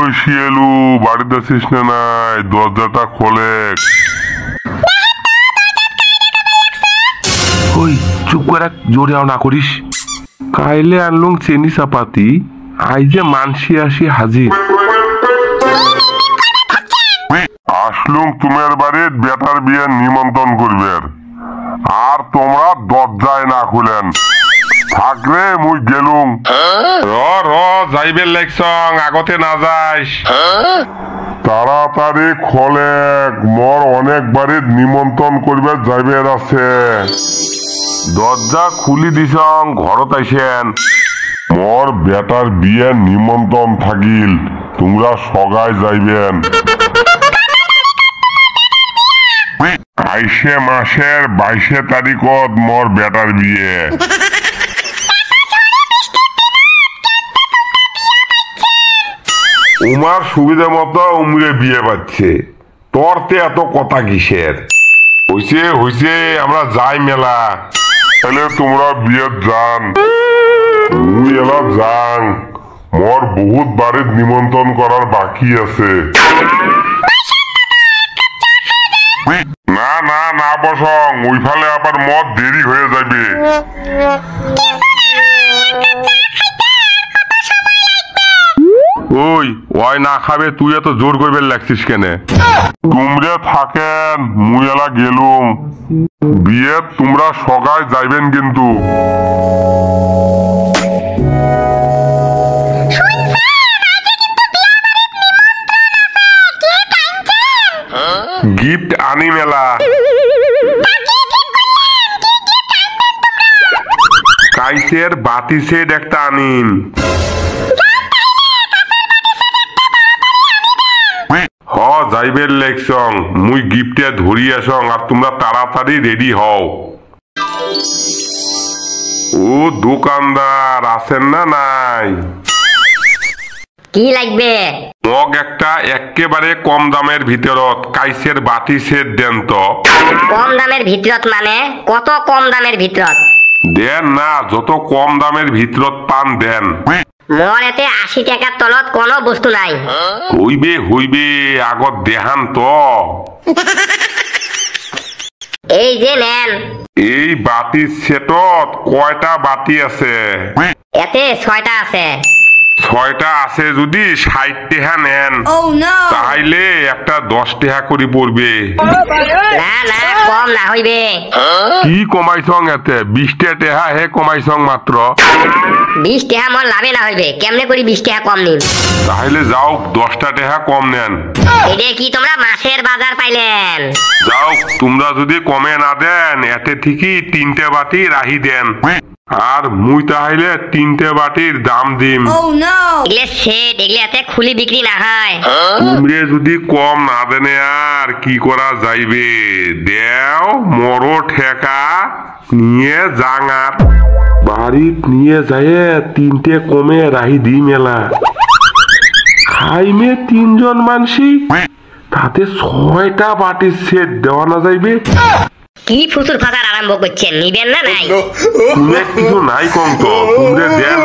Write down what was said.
কই শিয়ালু বাড়িতে আছিস না? নাই দরজাটা খোলে। ওই চুপ করে জোরে না করিস। কাইলে আনলুম চেনি চাপাতি, আইজে মানসি আসি হাজির। আসলুম তোমার বাড়ির বেটার বিয়ের নিমন্ত্রণ করবে, আর তোমরা দরজায় না খুলেন। থাকলে মুই গেলুম। র যাইবেন লাগছং, আগতে না যাইস। তাড়াতাড়ি খোলে, মোর অনেক বাড়ির নিমন্ত্রণ করবে যাইবে আছে। দরজা খুলি দিছং, ঘরত আইসেন। মোর বেটার বিয়ের নিমন্ত্রণ থাকিল, তোমরা সগাই যাইবেন। আইসে মাসের 22 তারিখত মোর বেটার বিয়ে। উমার সুবিধা মতো উমরে বিয়ে পাচ্ছে, তোরতে এত কথা কিসের? হইছে হইছে, আমরা যাই মেলা। তাহলে তোমরা বিয়ে যান, মুই এলা যাং। মোর বহুত বাড়ির নিমন্ত্রণ করার বাকি আছে। না না না বসং, ওইফালে আবার মদ দেরি হয়ে যাবে। ওই না খাবে, তুই এত জোর করবে লাগছিস কেনে? তোমরা থাকেন, মুই এলা গেলুম। বিয়ে তোমরা সগাই যাইবেন কিন্তু। গিফট আনি মেলা। কাইসের বাতি সেট একটা আনিন। যাইবেন লেখছং, মুই গিফটে ধরি আসং, আর তোমরা তাড়াতাড়ি রেডি হও। ও দোকানদার আছেন না? নাই কি লাগবে? মগ একটা একেবারে কম দামের ভিতরত কাইসের বাতি সেট দেন তো। কম দামের ভিতরত মানে কত কম দামের ভিতরত? দেন না, যত কম দামের ভিতরত পান দেন। মোর এতে 80 টাকার তলত কোনো বস্তু নাই। হইবে আগত দেহান তো। এই যে নেন। এই বাতি সেটত কয়টা বাতি আছে? এতে 6টা আছে। 6টা আছে যদি 60 টাকা নেন, তাইলে একটা 10 টাকা করে পড়বে। না না, কম না হইবে। কি কমাইছং এতে? 20 টাকা হে কমাইছং মাত্র। 20 টাকা মোর লাভে না হইবে, কেমনে করি 20 টাকা কম নিন? তাহলে যাও 10 টাকা কম নেন। এটা কি তোমরা মাছের বাজার পাইলেন? যাও, তোমরা যদি কমে না দেন, এতে ঠিকই 3টে বাটি রাহি দেন, আর মুই তাহলে 3টে বাটির দাম দিম। এগুলো সেট, এগুলো এতে খুলি বিক্রি না হয়। তোমরে যদি কম না দেনে আর কি করা যাইবে? দেও মরো ঠেকা নিয়ে জাঙার বাড়িত নিয়ে যায় 3টে কমে রাহি দি মেলা। খাইমে 3 জন মানসি, তাতে 6টা বাটির সেট দেওয়া না যাইবে। কি ফুসুর ফাঁকার আরম্ভ করছেন? নিবেন না নাই? কিছু নাই কম তো, তোমরে দেন।